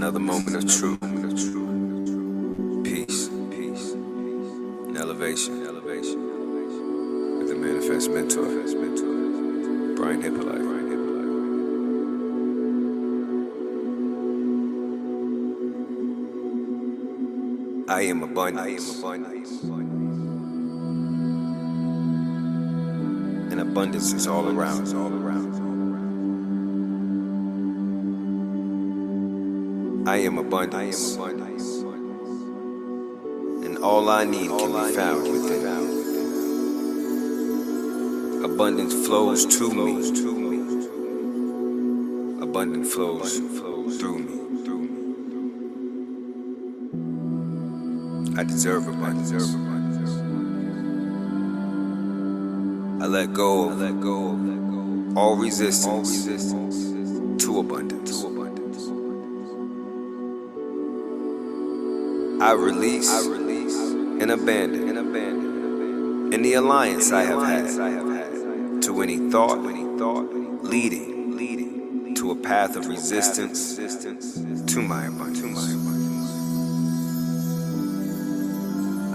another moment of truth, peace, and elevation with the manifest mentor, Brian Hyppolite. I am abundance. And abundance is all around. I am abundance. And all I need can be found within. Abundance flows to me. Abundance flows through me. I deserve abundance. I let go of all resistance to abundance. I release and abandon any alliance I have had to any thought leading to a path of resistance to my abundance.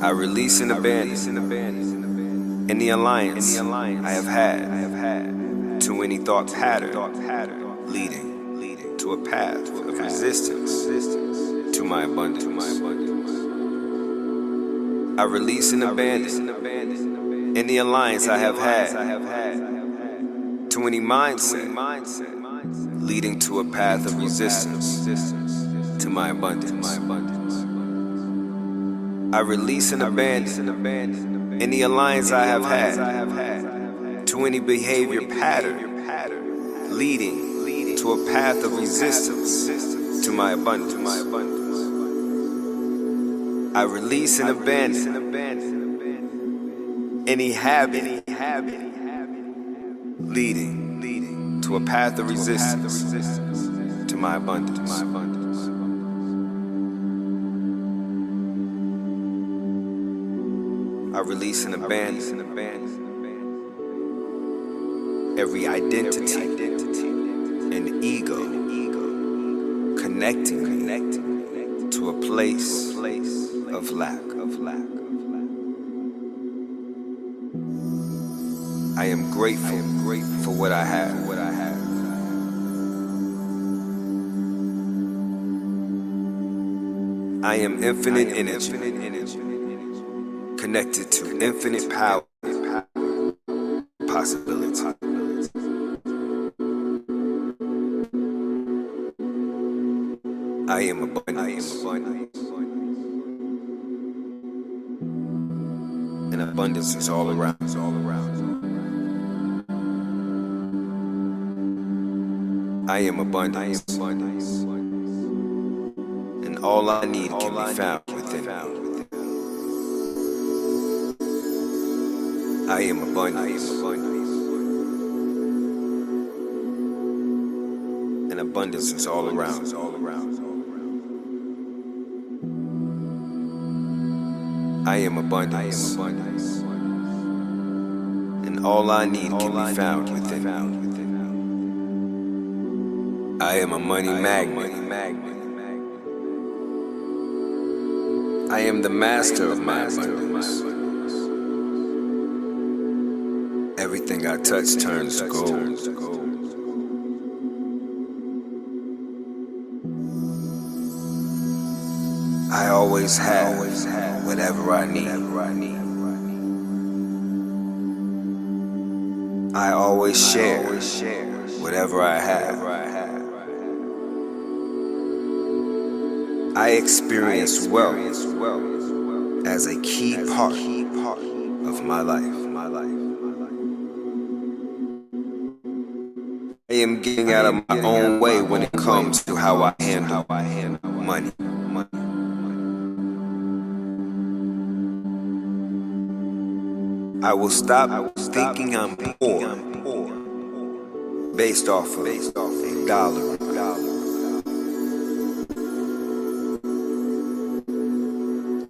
I release and abandon any alliance I have had to any thought pattern leading to a path of resistance to my abundance. I release and abandon any alliance I have had to any mindset leading to a path of resistance to my abundance. I release and abandon any alliance I have had to any behavior pattern leading to a path of resistance to my abundance. I release and abandon any habit leading to a path of resistance to my abundance. I release and abandon every identity and ego connecting to a place of lack. I am grateful for what I have. I am infinite energy, connected to infinite power and possibility. I am abundance. And abundance is all around. I am abundance. And all I need can be found within. I am abundance. And abundance is all around. I am abundance. And all I need can be found within. I am a money magnet. I am the master of my abundance. Everything I touch turns to gold. I always have whatever I need. I always share whatever I have. I experience wealth as a key part of my life. I am getting out of my own way when it comes to how I handle money. I will stop thinking I'm poor based off of a dollar.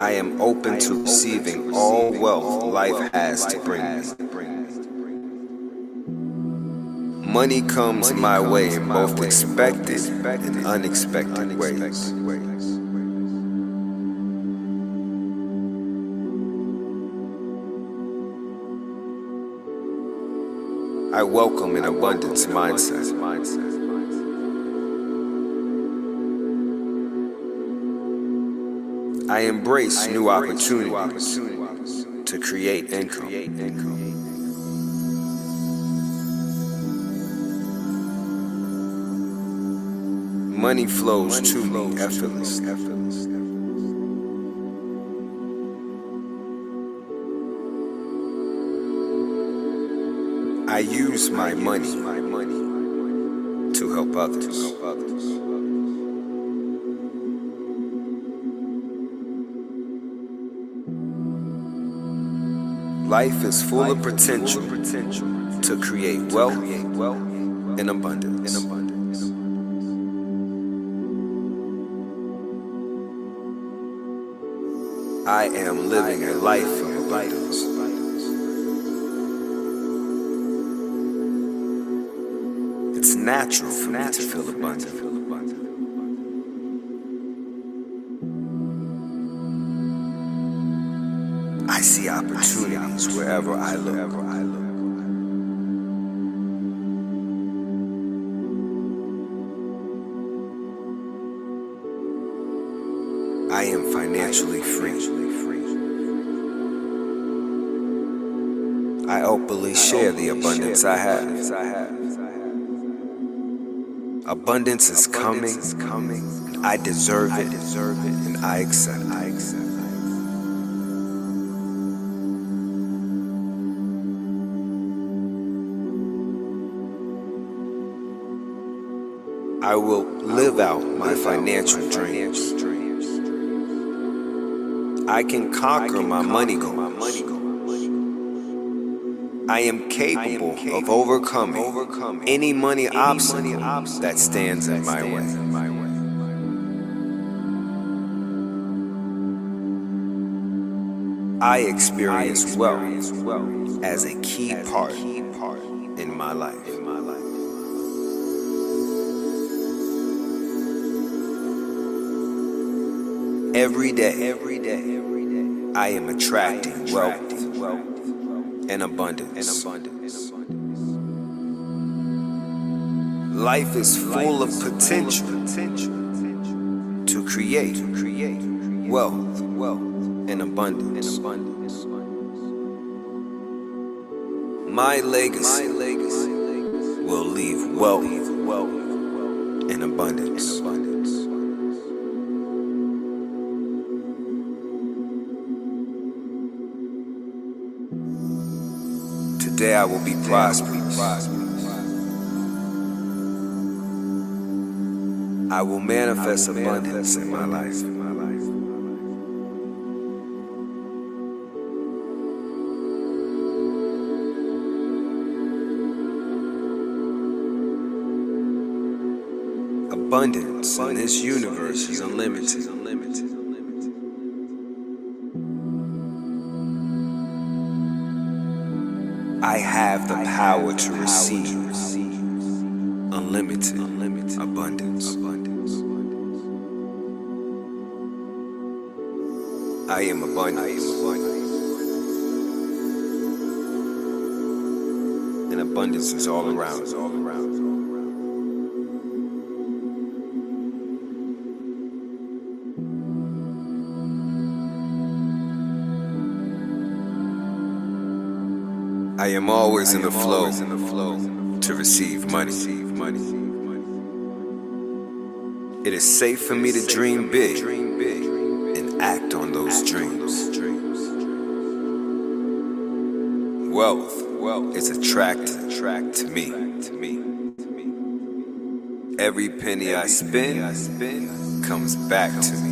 I am open to receiving all wealth life has to bring me. Money comes my way in both expected and unexpected ways. I welcome an abundance mindset. I embrace new opportunities to create income. Money flows to me effortlessly. I use my money to help others. Life is full of potential to create wealth and abundance. I am living a life of abundance. It's natural for me to feel abundant. I see opportunities wherever I look. I am financially free. I openly share the abundance I have. Abundance is coming. I deserve it, and I accept it. I will live out my financial dreams. I can conquer my money goals. I am capable of overcoming any money obstacle that stands in my way. I experience wealth as a key part in my life. Every day, I am attracting wealth and abundance. Life is full of potential to create wealth and abundance. My legacy will leave wealth and abundance. Today I will be prosperous. I will manifest abundance in my life. Abundance in this universe is unlimited. I have the power to receive unlimited abundance. I am abundant. And abundance is all around. I am always in the flow to receive money. It is safe for me to dream big and act on those dreams. Wealth is attracted to me. Every penny I spend comes back to me.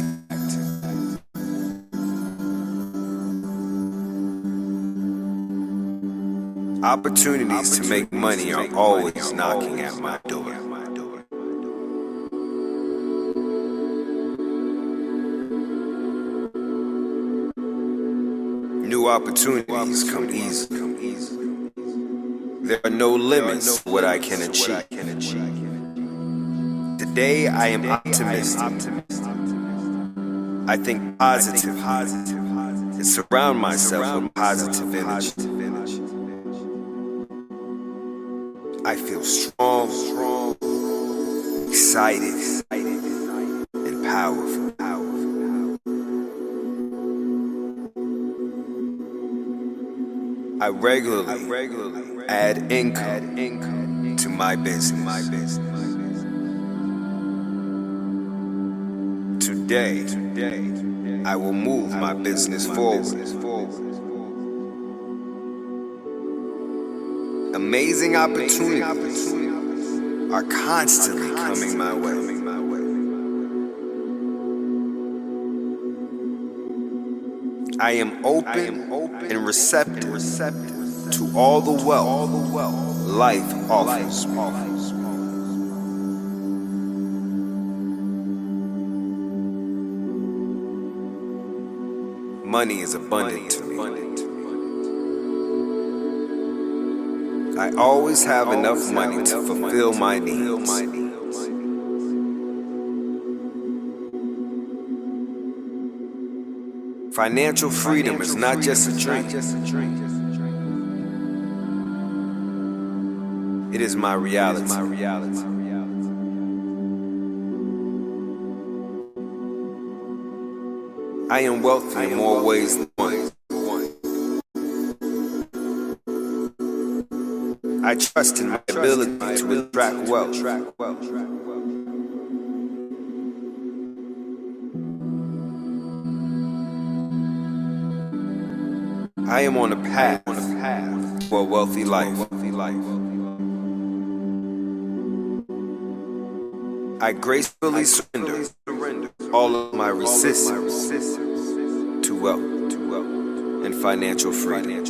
Opportunities to make money are always knocking at my door. New opportunities come easily. There are no limits to what I can achieve. Today I am optimistic. I think positive and surround myself with positive energy. I feel strong, excited, and powerful. I regularly add income to my business. Today, I will move my business forward. Amazing opportunities are constantly coming my way. I am open and receptive to all the wealth life offers me. Money is abundant to me. I always have enough money to fulfill my needs. Financial freedom is not just a dream. It is my reality. I am wealthy in more ways than one. I trust in my ability to attract wealth. I am on a path for a wealthy life. I gracefully surrender all of my resistance to wealth and financial freedom.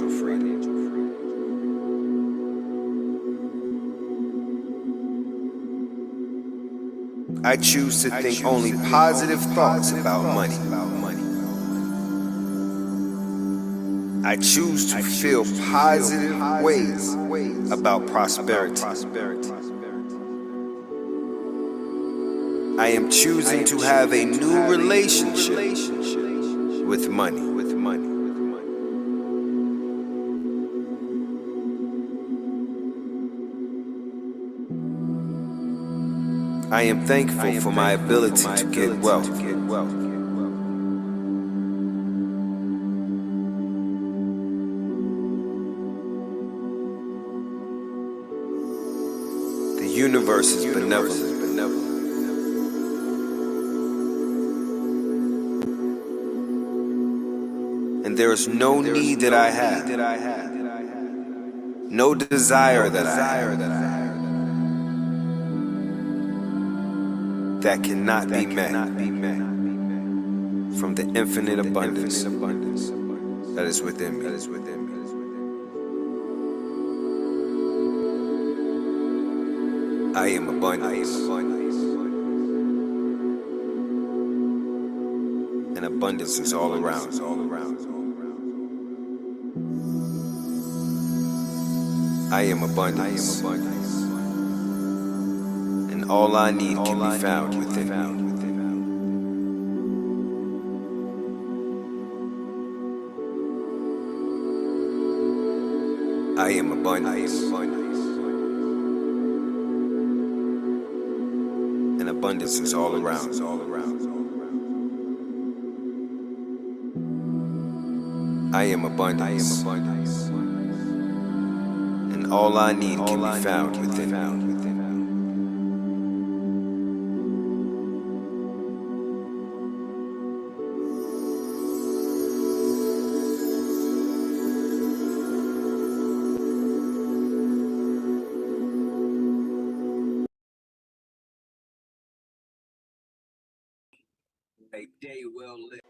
I choose to think only positive thoughts about money. I choose to feel positive ways about prosperity. I am choosing to have a new relationship with money. I am thankful for my ability to get wealth. The universe is benevolent. And there is no need that I have, no desire that I have, that cannot be met from the infinite abundance that is within me. I am abundance. And abundance is all around. I am abundance. And all I need can be found within me. I am abundance. And abundance is all around. I am abundance. And all I need can be found within me. A day well lived.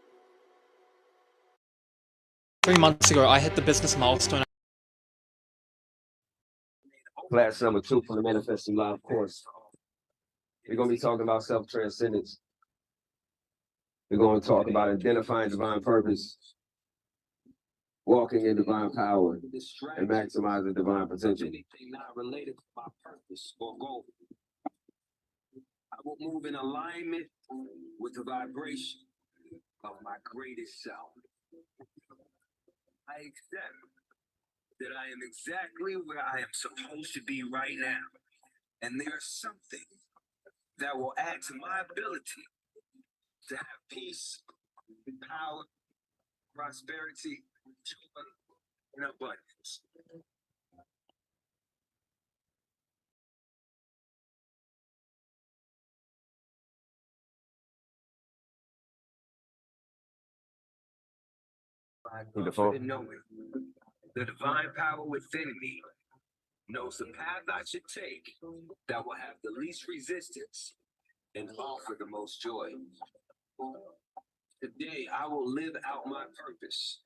3 months ago, I hit the business milestone. Class number 2 for the Manifesting Live course. We're going to be talking about self-transcendence. We're going to talk about identifying divine purpose. walking in divine power and maximizing divine potential. Anything not related to my purpose or goal. I will move in alignment with the vibration of my greatest self. I accept that I am exactly where I am supposed to be right now. And there's something that will add to my ability to have peace, power, prosperity, joy, and abundance. Confident knowing the divine power within me knows the path I should take that will have the least resistance and offer the most joy. Today, I will live out my purpose.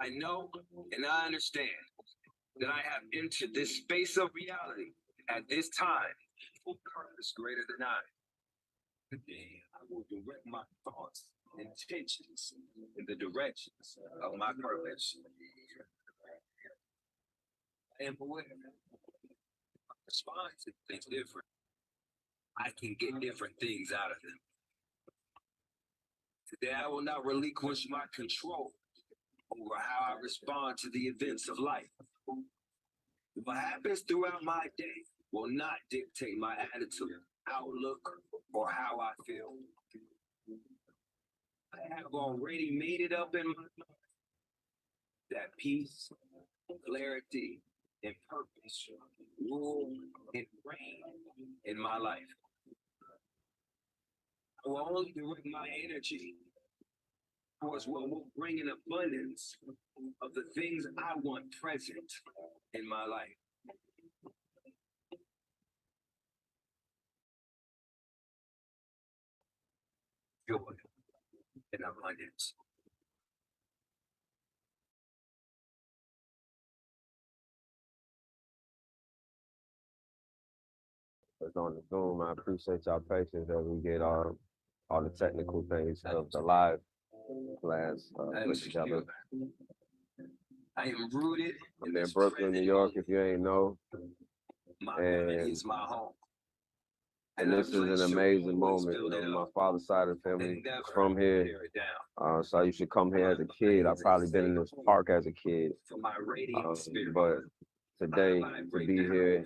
I know and I understand that I have entered this space of reality at this time for purpose greater than I. Today, I will direct my thoughts and intentions in the directions of my purpose. I am aware. I respond to things different. I can get different things out of them. Today, I will not relinquish my control over how I respond to the events of life. What happens throughout my day will not dictate my attitude, outlook, or how I feel. I have already made it up in my mind that peace, clarity, and purpose rule and reign in my life. I will only direct my energy towards what will bring an abundance of the things I want present in my life. Joy and abundance. That's on the Zoom. I appreciate y'all patience as we get all the technical things of the live class put together. I am rooted I'm in Brooklyn, New York, if you ain't know. My family is my home. And this is an amazing moment. You know, my father's side of the family is from here. So I used to come here as a kid. I've probably been in this park as a kid. But today, to be here,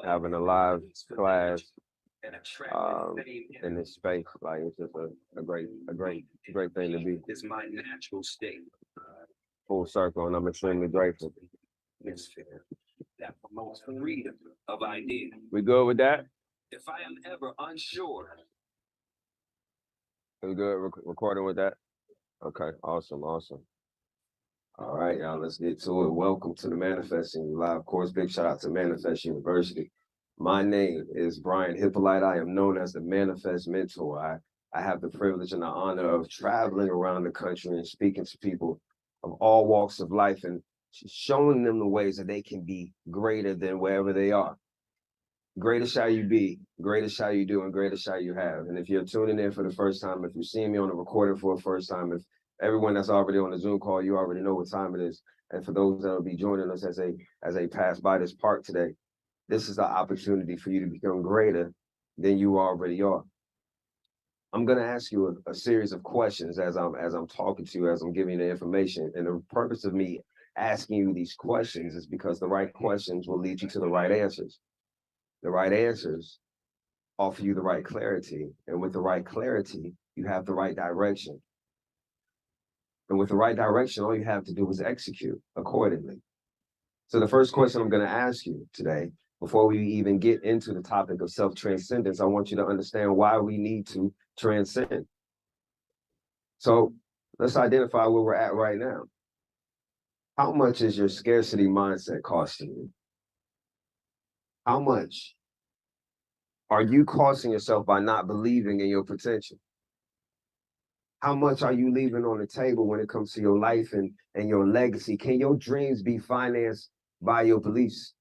having a live class in this space, like it's just a great thing to be. It's my natural state. Full circle, and I'm extremely grateful. That promotes freedom of idea. We good with that? If I am ever unsure. We good recording with that? Okay, awesome. All right, y'all, let's get to it. Welcome to the Manifesting Live course. Big shout out to Manifest University. My name is Brian Hyppolite. I am known as the Manifest Mentor. I have the privilege and the honor of traveling around the country and speaking to people of all walks of life and showing them the ways that they can be greater than wherever they are. Greater shall you be, greater shall you do, and greater shall you have. And if you're tuning in for the first time, if you're seeing me on the recording for the first time, if everyone that's already on the Zoom call, you already know what time it is. And for those that will be joining us as they pass by this park today, this is the opportunity for you to become greater than you already are. I'm going to ask you a series of questions as I'm talking to you, as I'm giving you the information. And the purpose of me asking you these questions is because the right questions will lead you to the right answers. The right answers offer you the right clarity. And with the right clarity, you have the right direction. And with the right direction, all you have to do is execute accordingly. So the first question I'm going to ask you today, before we even get into the topic of self-transcendence, I want you to understand why we need to transcend. So let's identify where we're at right now. How much is your scarcity mindset costing you? How much are you costing yourself by not believing in your potential? How much are you leaving on the table when it comes to your life and your legacy? Can your dreams be financed by your beliefs,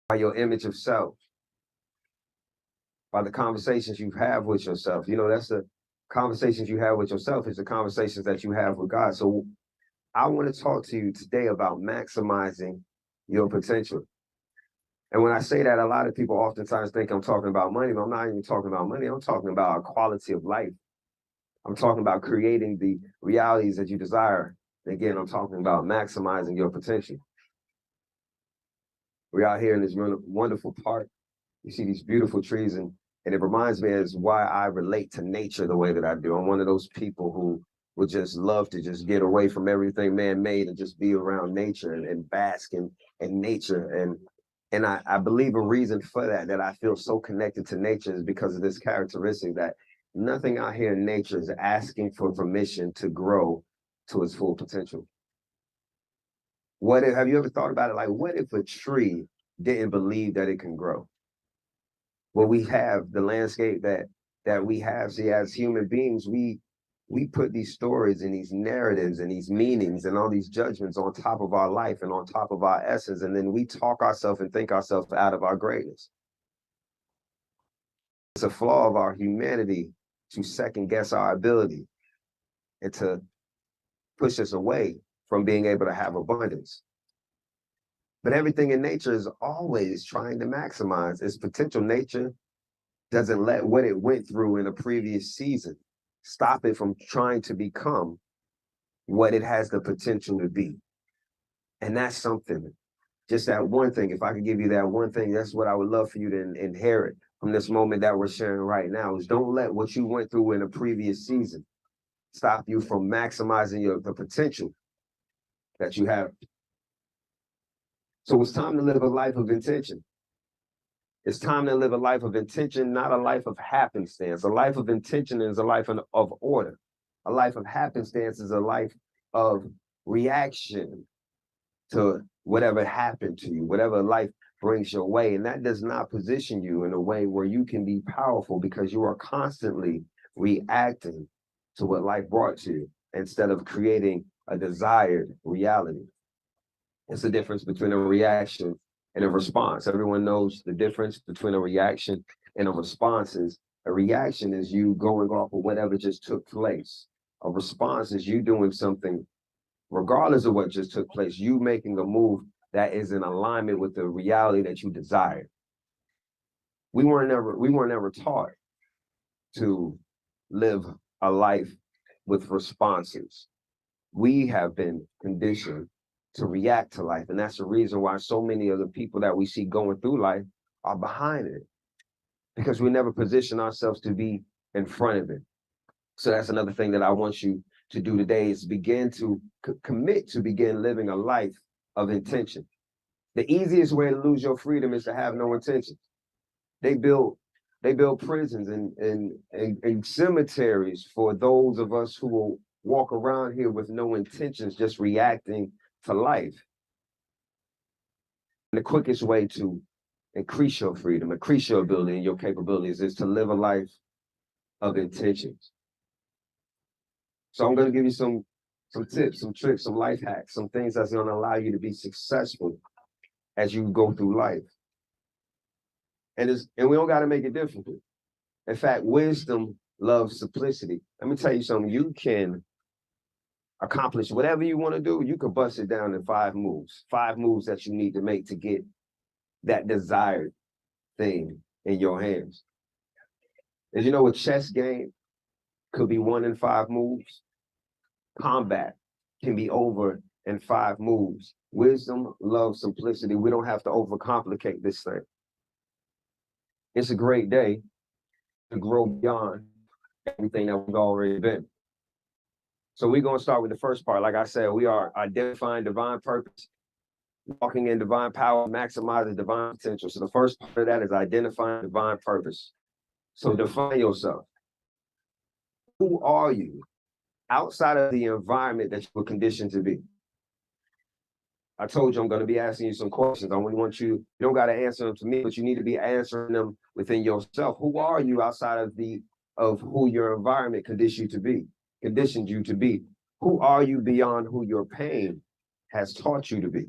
by your image of self, by the conversations you have with yourself? You know, that's a Conversations you have with yourself is the conversations that you have with God. So I want to talk to you today about maximizing your potential. And when I say that, a lot of people oftentimes think I'm talking about money, but I'm not even talking about money. I'm talking about a quality of life. I'm talking about creating the realities that you desire. Again, I'm talking about maximizing your potential. We're out here in this wonderful park. You see these beautiful trees, and it reminds me as why I relate to nature the way that I do. I'm one of those people who would just love to just get away from everything man-made and just be around nature and bask in nature. And I believe a reason for that I feel so connected to nature is because of this characteristic that nothing out here in nature is asking for permission to grow to its full potential. Have you ever thought about it? Like, what if a tree didn't believe that it can grow? Well, we have the landscape that we have. See, as human beings, we put these stories and these narratives and these meanings and all these judgments on top of our life and on top of our essence, and then we talk ourselves and think ourselves out of our greatness. It's a flaw of our humanity to second guess our ability and to push us away from being able to have abundance. But everything in nature is always trying to maximize its potential. Nature doesn't let what it went through in a previous season stop it from trying to become what it has the potential to be. And that's something, just that one thing. If I could give you that one thing, that's what I would love for you to inherit from this moment that we're sharing right now, is don't let what you went through in a previous season stop you from maximizing the potential that you have. So it's time to live a life of intention. It's time to live a life of intention, not a life of happenstance. A life of intention is a life of order. A life of happenstance is a life of reaction to whatever happened to you, whatever life brings your way. And that does not position you in a way where you can be powerful, because you are constantly reacting to what life brought to you instead of creating a desired reality. It's the difference between a reaction and a response. Everyone knows the difference between a reaction and a response. Is a reaction is you going off of whatever just took place. A response is you doing something regardless of what just took place, you making a move that is in alignment with the reality that you desire. We weren't ever taught to live a life with responses. We have been conditioned to react to life. And that's the reason why so many of the people that we see going through life are behind it, because we never position ourselves to be in front of it. So that's another thing that I want you to do today, is begin to commit to begin living a life of intention. The easiest way to lose your freedom is to have no intention. They build prisons and cemeteries for those of us who will walk around here with no intentions, just reacting to life. And the quickest way to increase your freedom, increase your ability and your capabilities, is to live a life of intentions. So I'm going to give you some tips, some tricks, some life hacks, some things that's going to allow you to be successful as you go through life. And we don't got to make it difficult. In fact, wisdom loves simplicity. Let me tell you something. You can accomplish whatever you want to do. You can bust it down in 5 moves that you need to make to get that desired thing in your hands. As you know, a chess game could be won in 5 moves. Combat can be over in 5 moves. Wisdom loves simplicity. We don't have to overcomplicate this thing. It's a great day to grow beyond everything that we've already been. So we're going to start with the first part. Like I said, we are identifying divine purpose, walking in divine power, maximizing divine potential. So the first part of that is identifying divine purpose. So define yourself. Who are you outside of the environment that you were conditioned to be? I told you I'm going to be asking you some questions. I want you don't got to answer them to me, but you need to be answering them within yourself. Who are you outside of who your environment conditioned you to be? Who are you beyond who your pain has taught you to be?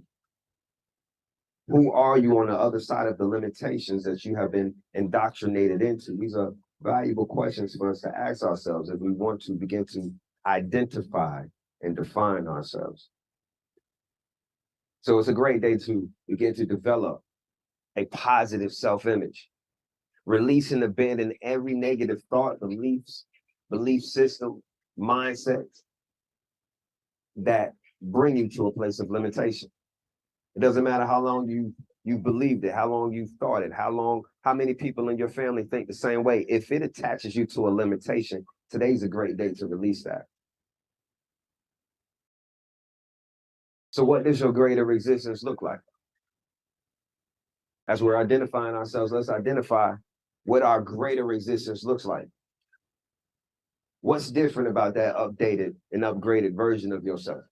Who are you on the other side of the limitations that you have been indoctrinated into? These are valuable questions for us to ask ourselves if we want to begin to identify and define ourselves. So it's a great day to begin to develop a positive self-image, release and abandon every negative thought, belief system, mindsets that bring you to a place of limitation. It doesn't matter how long you believed it, how long you thought it, how many people in your family think the same way. If it attaches you to a limitation, today's a great day to release that. So what does your greater existence look like? As we're identifying ourselves, let's identify what our greater existence looks like. What's different about that updated and upgraded version of yourself?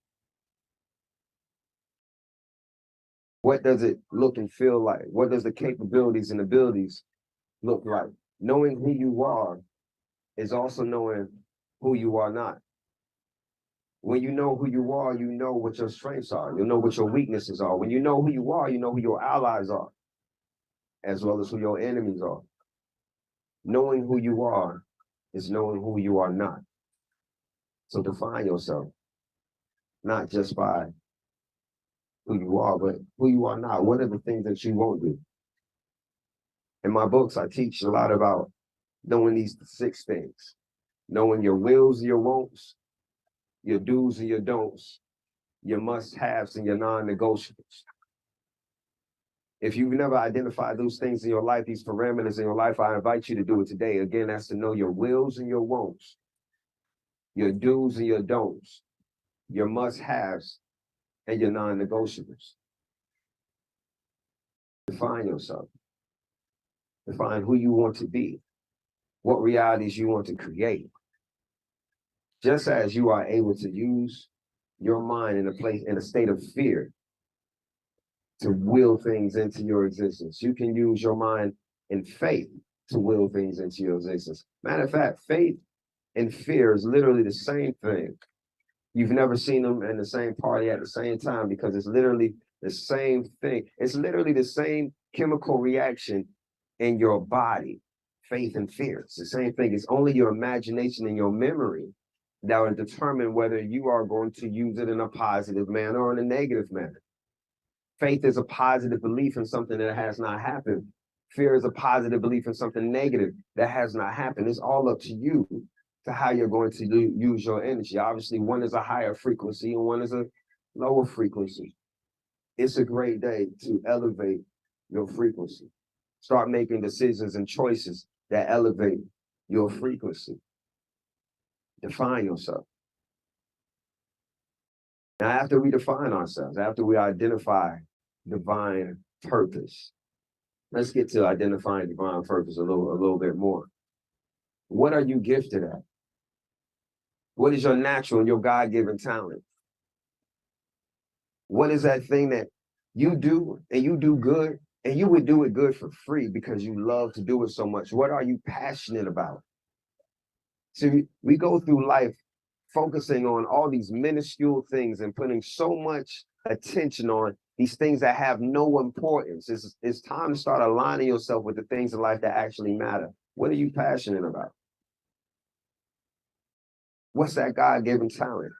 What does it look and feel like? What does the capabilities and abilities look like? Knowing who you are is also knowing who you are not. When you know who you are, you know what your strengths are. You know what your weaknesses are. When you know who you are, you know who your allies are, as well as who your enemies are. Knowing who you are is knowing who you are not. So define yourself, not just by who you are, but who you are not. What are the things that you won't do? In my books, I teach a lot about knowing these 6 things. Knowing your wills and your won'ts, your do's and your don'ts, your must-haves and your non-negotiables. If you've never identified those things in your life, these parameters in your life, I invite you to do it today. Again, that's to know your wills and your won'ts, your do's and your don'ts, your must-haves and your non-negotiables. Define yourself. Define who you want to be, what realities you want to create. Just as you are able to use your mind in a state of fear to will things into your existence, you can use your mind in faith to will things into your existence. Matter of fact, faith and fear is literally the same thing. You've never seen them in the same party at the same time because it's literally the same thing. It's literally the same chemical reaction in your body, faith and fear. It's the same thing. It's only your imagination and your memory that will determine whether you are going to use it in a positive manner or in a negative manner. Faith is a positive belief in something that has not happened. Fear is a positive belief in something negative that has not happened. It's all up to you to how you're going to use your energy. Obviously, one is a higher frequency and one is a lower frequency. It's a great day to elevate your frequency. Start making decisions and choices that elevate your frequency. Define yourself. Now, after we define ourselves, after we identify divine purpose, let's get to identifying divine purpose a little bit more. What are you gifted at? What is your natural and your God-given talent? What is that thing that you do and you do good and you would do it good for free because you love to do it so much? What are you passionate about? See, we go through life focusing on all these minuscule things and putting so much attention on these things that have no importance. It's time to start aligning yourself with the things in life that actually matter. What are you passionate about? What's that God-given talent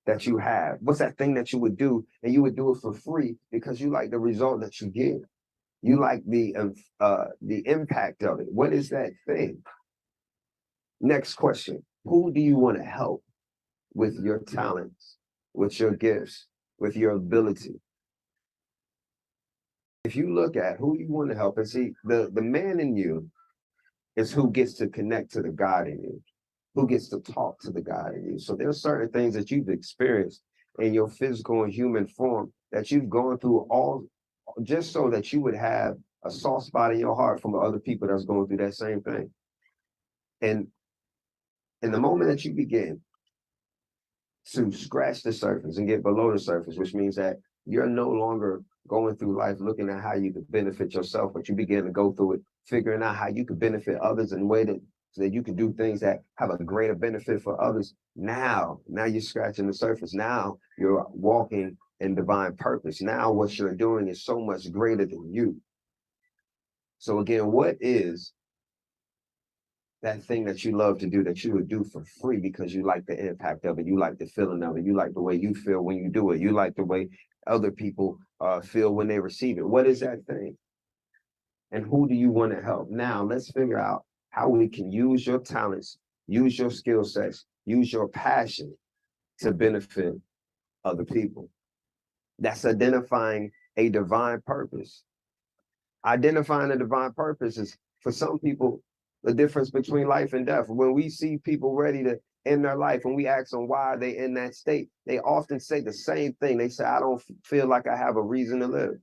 that you have? What's that thing that you would do and you would do it for free because you like the result that you get? You like the impact of it. What is that thing? Next question. Who do you want to help with your talents, with your gifts, with your ability? If you look at who you want to help, and see, the man in you is who gets to connect to the God in you, who gets to talk to the God in you. So there's certain things that you've experienced in your physical and human form that you've gone through all just so that you would have a soft spot in your heart from other people that's going through that same thing. And in the moment that you begin to scratch the surface and get below the surface, which means that you're no longer going through life looking at how you could benefit yourself, but you begin to go through it, figuring out how you could benefit others in a way so that you can do things that have a greater benefit for others. Now you're scratching the surface. Now you're walking in divine purpose. Now what you're doing is so much greater than you. So again, what is that thing that you love to do that you would do for free because you like the impact of it, you like the feeling of it, you like the way you feel when you do it, you like the way other people feel when they receive it. What is that thing? And who do you want to help? Now let's figure out how we can use your talents, use your skill sets, use your passion to benefit other people. That's identifying a divine purpose. Identifying a divine purpose is, for some people, the difference between life and death. When we see people ready to end their life and we ask them why are they in that state, they often say the same thing. They say, I don't feel like I have a reason to live.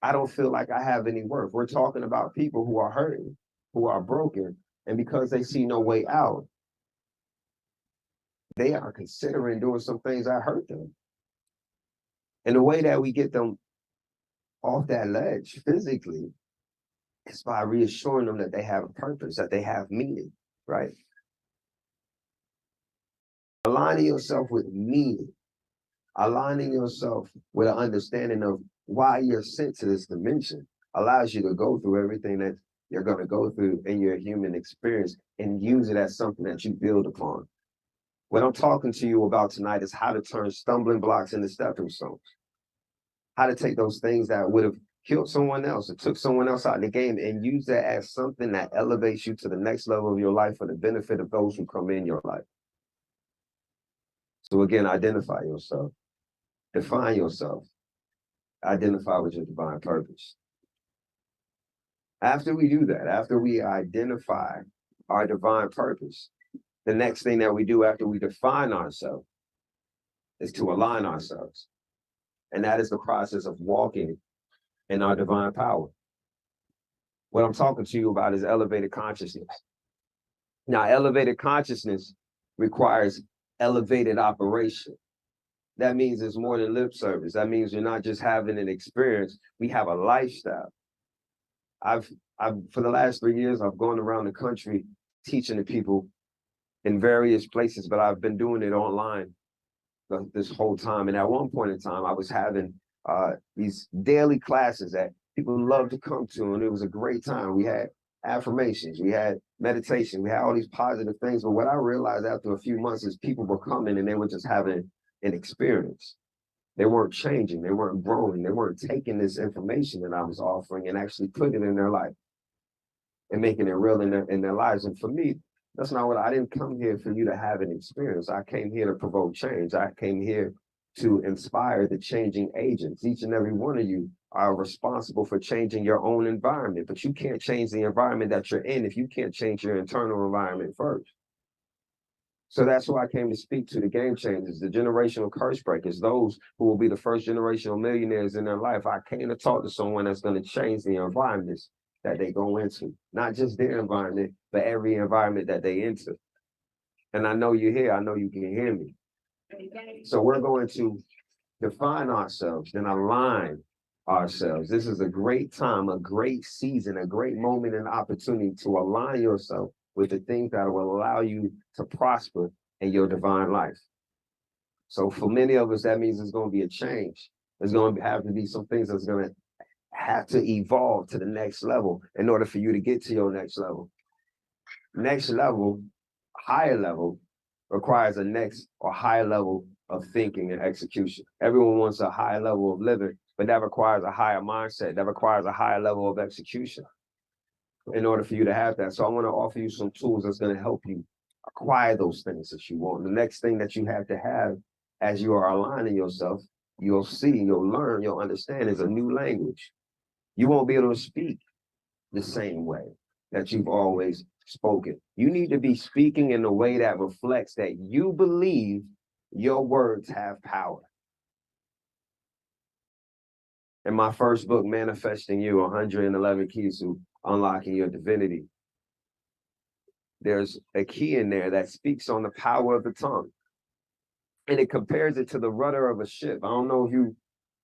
I don't feel like I have any worth. We're talking about people who are hurting, who are broken, and because they see no way out, they are considering doing some things that hurt them. And the way that we get them off that ledge physically is by reassuring them that they have a purpose, that they have meaning, right? Aligning yourself with meaning, aligning yourself with an understanding of why you're sent to this dimension allows you to go through everything that you're going to go through in your human experience and use it as something that you build upon. What I'm talking to you about tonight is how to turn stumbling blocks into stepping stones, how to take those things that would have killed someone else or took someone else out of the game and use that as something that elevates you to the next level of your life for the benefit of those who come in your life. So again, identify yourself, define yourself, identify with your divine purpose. After we do that, after we identify our divine purpose, the next thing that we do after we define ourselves is to align ourselves. And that is the process of walking in our divine power. What I'm talking to you about is elevated consciousness. Now, elevated consciousness requires elevated operation. That means it's more than lip service. That means you're not just having an experience, we have a lifestyle. I've for the last 3 years, I've gone around the country teaching the people in various places, but I've been doing it online this whole time. And at one point in time, I was having these daily classes that people love to come to, and it was a great time. We had affirmations, we had meditation, we had all these positive things. But what I realized after a few months is people were coming and they were just having an experience. They weren't changing, they weren't growing, they weren't taking this information that I was offering and actually putting it in their life and making it real in their lives. And for me, that's not what I didn't come here for you to have an experience. I came here to provoke change. I came here to inspire the changing agents. Each and every one of you are responsible for changing your own environment, but you can't change the environment that you're in if you can't change your internal environment first. So that's who I came to speak to, the game changers, the generational curse breakers, those who will be the first generational millionaires in their life. I came to talk to someone that's going to change the environments that they go into, not just their environment, but every environment that they enter. And I know you're here. I know you can hear me. So we're going to define ourselves, then align ourselves. This is a great time, a great season, a great moment and opportunity to align yourself with the things that will allow you to prosper in your divine life. So for many of us, that means there's going to be a change. There's going to have to be some things that's going to have to evolve to the next level in order for you to get to your next level. Next level, higher level, requires a next or higher level of thinking and execution. Everyone wants a higher level of living, but that requires a higher mindset. That requires a higher level of execution in order for you to have that. So I want to offer you some tools that's going to help you acquire those things that you want. The next thing that you have to have as you are aligning yourself, you'll see, you'll learn, you'll understand is a new language. You won't be able to speak the same way that you've always spoken. You need to be speaking in a way that reflects that you believe your words have power. In my first book, Manifesting You, 111 Keys to Unlocking Your Divinity, there's a key in there that speaks on the power of the tongue. And it compares it to the rudder of a ship. I don't know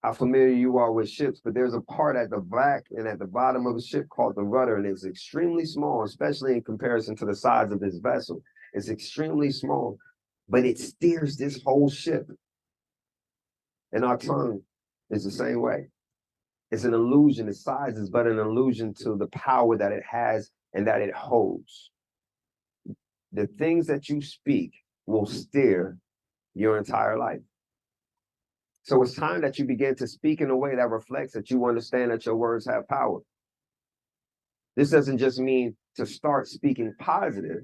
how familiar you are with ships, but there's a part at the back and at the bottom of a ship called the rudder, and it's extremely small, especially in comparison to the size of this vessel. It's extremely small, but it steers this whole ship. And our tongue is the same way. It's an illusion. Its size is but an illusion to the power that it has and that it holds. The things that you speak will steer your entire life. So it's time that you begin to speak in a way that reflects that you understand that your words have power. This doesn't just mean to start speaking positive,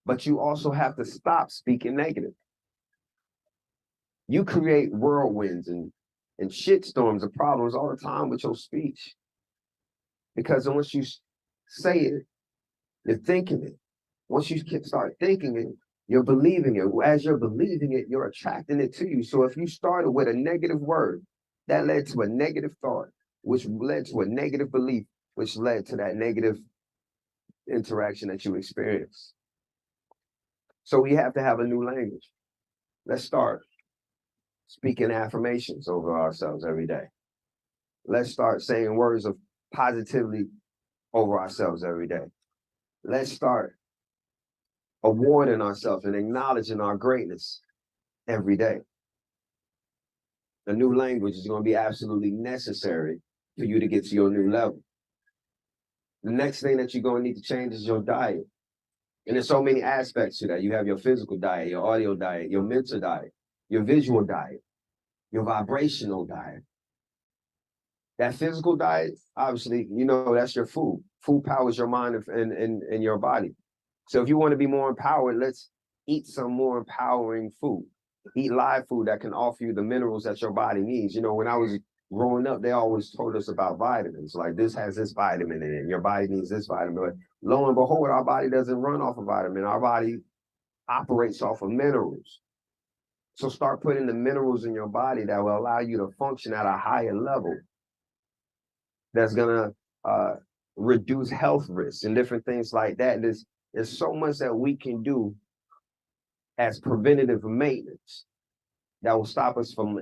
but you also have to stop speaking negative. You create whirlwinds and shitstorms of problems all the time with your speech. Because once you say it, you're thinking it. Once you start thinking it, you're believing it. As you're believing it, you're attracting it to you. So if you started with a negative word, that led to a negative thought, which led to a negative belief, which led to that negative interaction that you experienced. So we have to have a new language. Let's start speaking affirmations over ourselves every day. Let's start saying words of positivity over ourselves every day. Let's start awarding ourselves and acknowledging our greatness every day. The new language is going to be absolutely necessary for you to get to your new level. The next thing that you're going to need to change is your diet. And there's so many aspects to that. You have your physical diet, your audio diet, your mental diet, your visual diet, your vibrational diet. That physical diet, obviously, you know, that's your food. Food powers your mind and your body. So if you want to be more empowered, let's eat some more empowering food. Eat live food that can offer you the minerals that your body needs. You know, when I was growing up, they always told us about vitamins. Like, this has this vitamin in it, and your body needs this vitamin. But lo and behold, our body doesn't run off of vitamin. Our body operates off of minerals. So start putting the minerals in your body that will allow you to function at a higher level. That's going to reduce health risks and different things like that. There's so much that we can do as preventative maintenance that will stop us from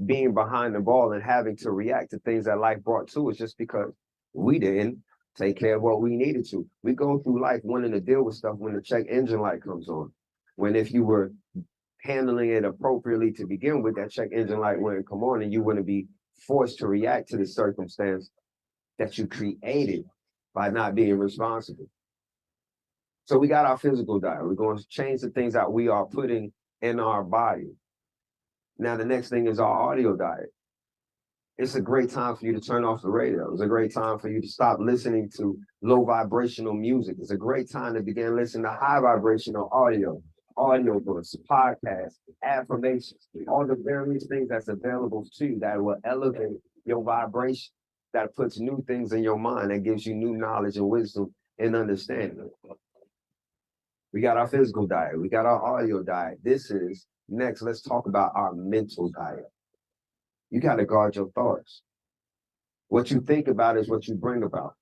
being behind the ball and having to react to things that life brought to us just because we didn't take care of what we needed to. We go through life wanting to deal with stuff when the check engine light comes on. When if you were handling it appropriately to begin with, that check engine light wouldn't come on and you wouldn't be forced to react to the circumstance that you created by not being responsible. So we got our physical diet. We're going to change the things that we are putting in our body. Now, the next thing is our audio diet. It's a great time for you to turn off the radio. It's a great time for you to stop listening to low vibrational music. It's a great time to begin listening to high vibrational audio books, podcasts, affirmations, all the various things that's available to you that will elevate your vibration, that puts new things in your mind, that gives you new knowledge and wisdom and understanding. We got our physical diet. We got our audio diet. Next, let's talk about our mental diet. You got to guard your thoughts. What you think about is what you bring about.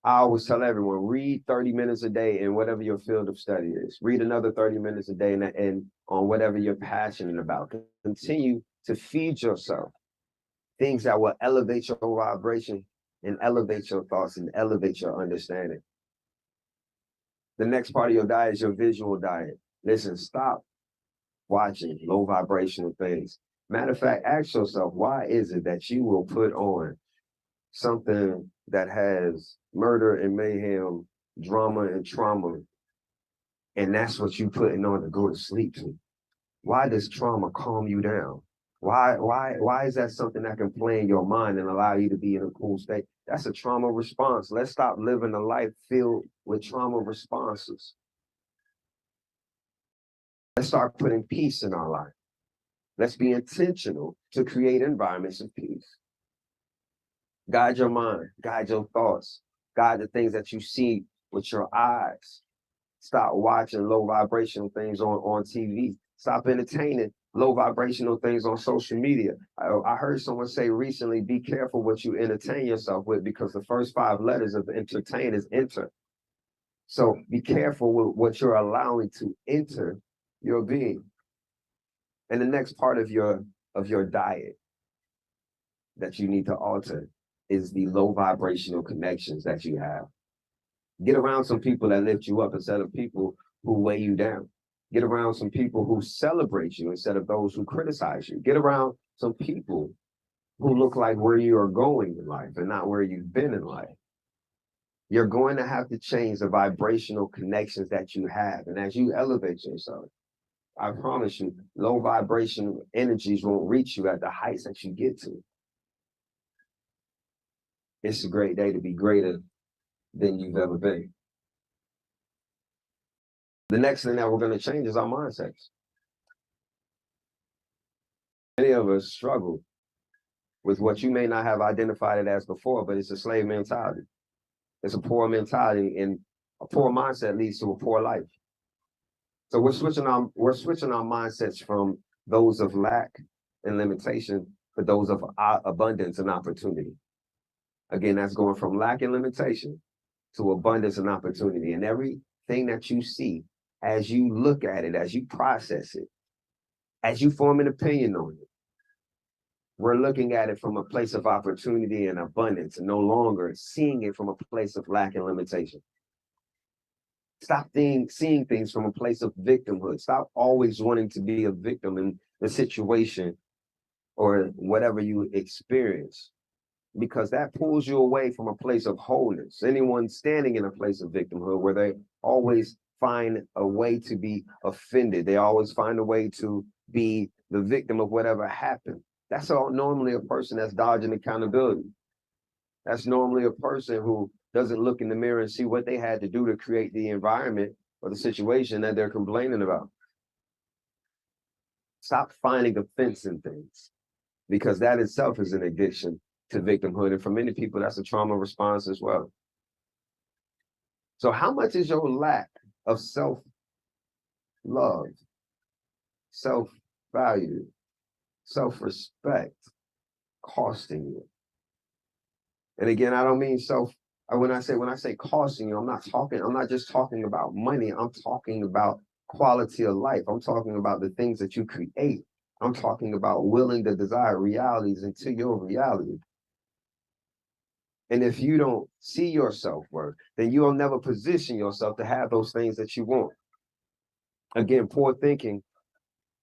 I always tell everyone, read 30 minutes a day in whatever your field of study is. Read another 30 minutes a day and on whatever you're passionate about. Continue to feed yourself things that will elevate your vibration and elevate your thoughts and elevate your understanding. The next part of your diet is your visual diet. Listen, stop watching low vibrational things. Matter of fact, ask yourself, why is it that you will put on something that has murder and mayhem, drama and trauma, and that's what you putting on to go to sleep to? Why does trauma calm you down? Why is that something that can play in your mind and allow you to be in a cool state? That's a trauma response. Let's stop living a life filled with trauma responses. Let's start putting peace in our life. Let's be intentional to create environments of peace. Guide your mind, guide your thoughts, guide the things that you see with your eyes. Stop watching low vibrational things on TV. Stop entertaining low vibrational things on social media. I heard someone say recently, be careful what you entertain yourself with, because the first 5 letters of entertain is enter. So be careful with what you're allowing to enter your being. And the next part of your diet that you need to alter is the low vibrational connections that you have. Get around some people that lift you up instead of people who weigh you down. Get around some people who celebrate you instead of those who criticize you. Get around some people who look like where you are going in life and not where you've been in life. You're going to have to change the vibrational connections that you have. And as you elevate yourself, I promise you, low vibration energies won't reach you at the heights that you get to. It's a great day to be greater than you've ever been. The next thing that we're going to change is our mindsets. Many of us struggle with what you may not have identified it as before, but it's a slave mentality. It's a poor mentality, and a poor mindset leads to a poor life. So we're switching our mindsets from those of lack and limitation to those of abundance and opportunity. Again, that's going from lack and limitation to abundance and opportunity. And everything that you see, as you look at it, as you process it, as you form an opinion on it, we're looking at it from a place of opportunity and abundance, and no longer seeing it from a place of lack and limitation. Stop seeing things from a place of victimhood. Stop always wanting to be a victim in the situation or whatever you experience, because that pulls you away from a place of wholeness. Anyone standing in a place of victimhood where they always find a way to be offended, they always find a way to be the victim of whatever happened. That's normally a person that's dodging accountability. That's normally a person who doesn't look in the mirror and see what they had to do to create the environment or the situation that they're complaining about. Stop finding offense in things, because that itself is an addiction to victimhood. And for many people, that's a trauma response as well. So how much is your lack of self-love, self-value, self-respect costing you? And again, I don't mean when I say costing you, I'm not just talking about money. I'm talking about quality of life. I'm talking about the things that you create. I'm talking about willing to desire realities into your reality. And if you don't see your self-worth, then you will never position yourself to have those things that you want. Again, poor thinking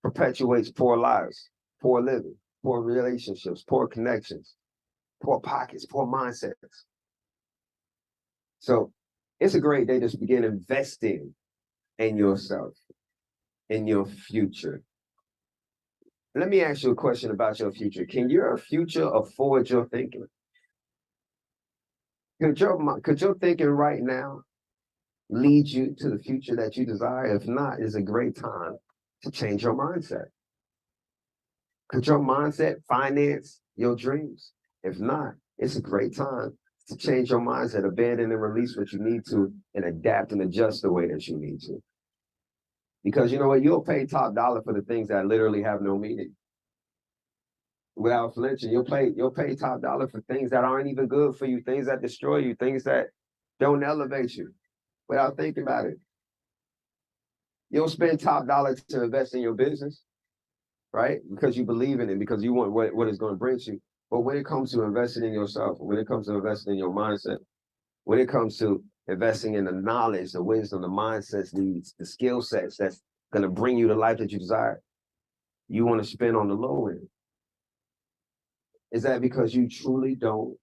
perpetuates poor lives, poor living, poor relationships, poor connections, poor pockets, poor mindsets. So it's a great day to begin investing in yourself, in your future. Let me ask you a question about your future. Can your future afford your thinking? Could your thinking right now lead you to the future that you desire? If not, it's a great time to change your mindset. Could your mindset finance your dreams? If not, it's a great time to change your mindset, abandon and release what you need to, and adapt and adjust the way that you need to. Because you know what? You'll pay top dollar for the things that literally have no meaning. Without flinching, you'll pay top dollar for things that aren't even good for you, things that destroy you, things that don't elevate you, without thinking about it. You'll spend top dollar to invest in your business, right? Because you believe in it, because you want what it's going to bring you. But when it comes to investing in yourself, when it comes to investing in your mindset, when it comes to investing in the knowledge, the wisdom, the mindsets, the skill sets that's going to bring you the life that you desire, you want to spend on the low end. Is that because you truly don't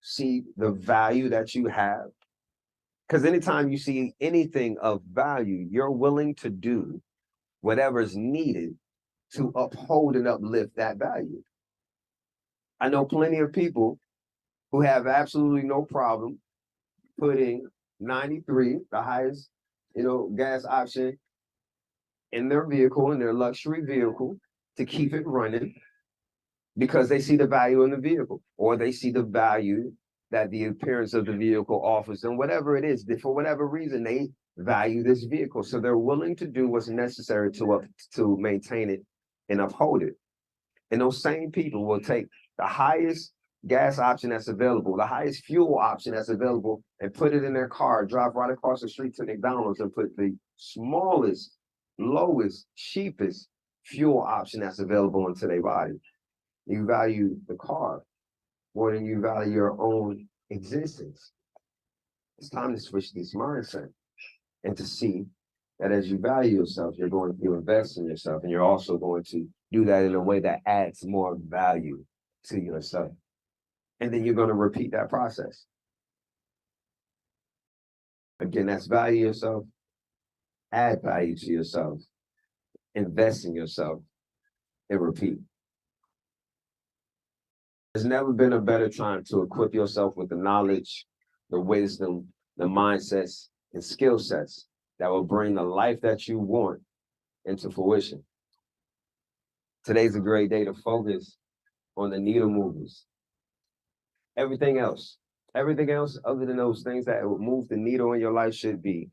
see the value that you have? Because anytime you see anything of value, you're willing to do whatever's needed to uphold and uplift that value. I know plenty of people who have absolutely no problem putting 93, the highest, gas option in their vehicle, in their luxury vehicle, to keep it running, because they see the value in the vehicle, or they see the value that the appearance of the vehicle offers them, whatever it is. For whatever reason, they value this vehicle. So they're willing to do what's necessary to maintain it and uphold it. And those same people will take the highest gas option that's available, the highest fuel option that's available, and put it in their car, drive right across the street to McDonald's and put the smallest, lowest, cheapest fuel option that's available into their body. You value the car more than you value your own existence. It's time to switch this mindset and to see that as you value yourself, you're going to invest in yourself, and you're also going to do that in a way that adds more value to yourself. And then you're going to repeat that process. Again, that's value yourself, add value to yourself, invest in yourself, and repeat. There's never been a better time to equip yourself with the knowledge, the wisdom, the mindsets, and skill sets that will bring the life that you want into fruition. Today's a great day to focus on the needle movers. Everything else other than those things that will move the needle in your life should be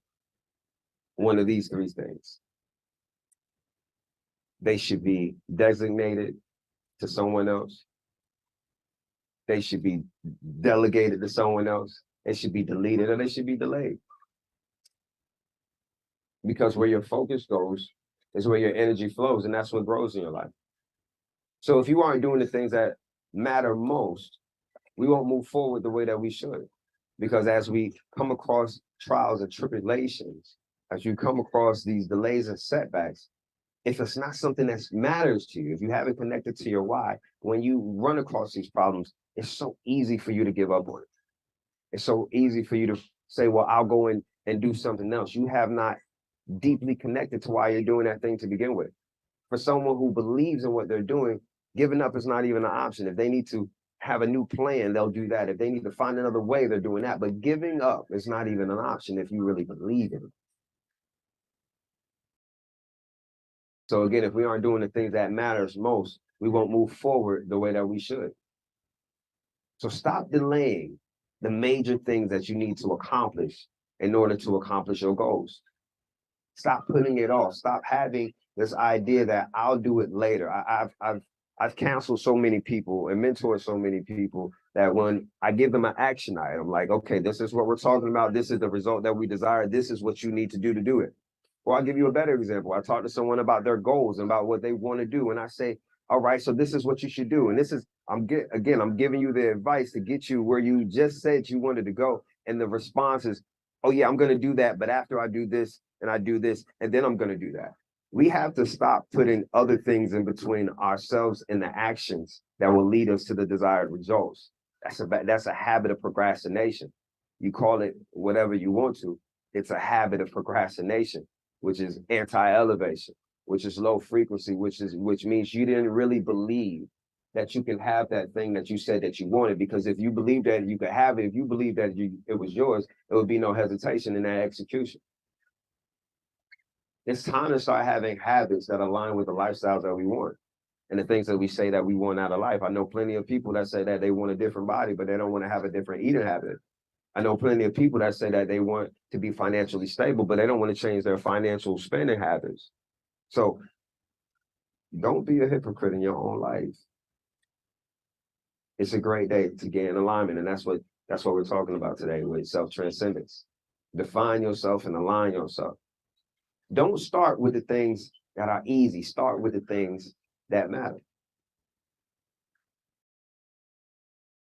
one of these three things. They should be designated to someone else. They should be delegated to someone else. They should be deleted, or they should be delayed. Because where your focus goes is where your energy flows, and that's what grows in your life. So if you aren't doing the things that matter most, we won't move forward the way that we should. Because as we come across trials and tribulations, as you come across these delays and setbacks, if it's not something that matters to you, if you haven't connected to your why, when you run across these problems, it's so easy for you to give up on it. It's so easy for you to say, well, I'll go in and do something else. You have not deeply connected to why you're doing that thing to begin with. For someone who believes in what they're doing, giving up is not even an option. If they need to have a new plan, they'll do that. If they need to find another way, they're doing that. But giving up is not even an option if you really believe in it. So again, if we aren't doing the things that matters most, we won't move forward the way that we should. So stop delaying the major things that you need to accomplish in order to accomplish your goals. Stop putting it off. Stop having this idea that I'll do it later. I've counseled so many people and mentored so many people that when I give them an action item, like, okay, this is what we're talking about. This is the result that we desire. This is what you need to do it. Or I'll give you a better example. I talk to someone about their goals and about what they want to do. And I say, all right, so this is what you should do. And this is, I'm giving you the advice to get you where you just said you wanted to go. And the response is, oh yeah, I'm going to do that. But after I do this and I do this, and then I'm going to do that. We have to stop putting other things in between ourselves and the actions that will lead us to the desired results. That's a habit of procrastination. You call it whatever you want to. It's a habit of procrastination, which is anti-elevation, which is low frequency, which means you didn't really believe that you can have that thing that you said that you wanted. Because if you believed that you could have it, if you believed that it was yours, there would be no hesitation in that execution. It's time to start having habits that align with the lifestyles that we want and the things that we say that we want out of life. I know plenty of people that say that they want a different body, but they don't want to have a different eating habit. I know plenty of people that say that they want to be financially stable, but they don't want to change their financial spending habits. So don't be a hypocrite in your own life. It's a great day to get in alignment, and that's what we're talking about today with self-transcendence. Define yourself and align yourself. Don't start with the things that are easy. Start with the things that matter.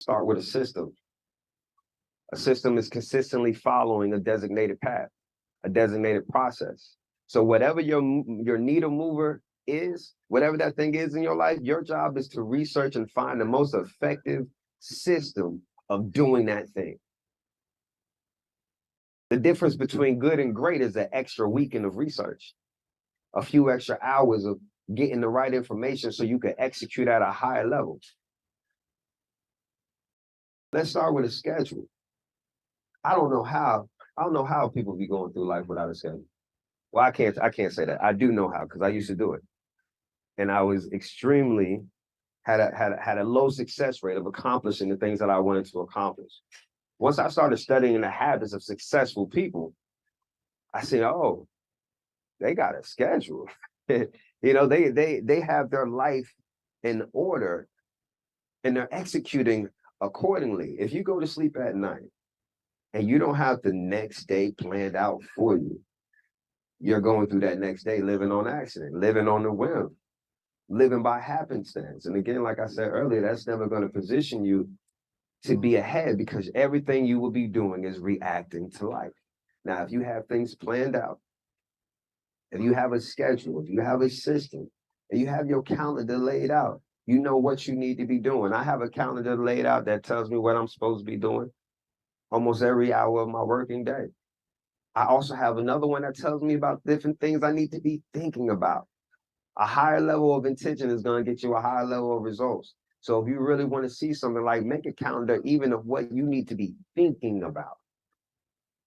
Start with a system. A system is consistently following a designated path, a designated process. So whatever your needle mover is, whatever that thing is in your life, your job is to research and find the most effective system of doing that thing. The difference between good and great is an extra weekend of research, a few extra hours of getting the right information so you can execute at a higher level. Let's start with a schedule. I don't know how people be going through life without a schedule. Well, I can't say that. I do know how, because I used to do it. And I was had a low success rate of accomplishing the things that I wanted to accomplish. Once I started studying the habits of successful people, I said, oh, they got a schedule. You know, they have their life in order and they're executing accordingly. If you go to sleep at night and you don't have the next day planned out for you, you're going through that next day living on accident, living on the whim, living by happenstance. And again, like I said earlier, that's never going to position you to be ahead, because everything you will be doing is reacting to life. Now, if you have things planned out, if you have a schedule, if you have a system, and you have your calendar laid out, you know what you need to be doing. I have a calendar laid out that tells me what I'm supposed to be doing almost every hour of my working day. I also have another one that tells me about different things I need to be thinking about. A higher level of intention is going to get you a higher level of results. So if you really want to see something, like, make a calendar even of what you need to be thinking about.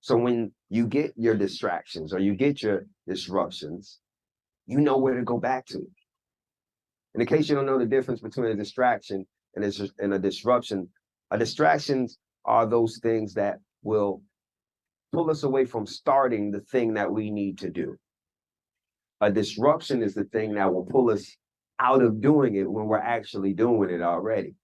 So when you get your distractions or you get your disruptions, you know where to go back to. And in case you don't know the difference between a distraction and a disruption, distractions are those things that will pull us away from starting the thing that we need to do. A disruption is the thing that will pull us out of doing it when we're actually doing it already.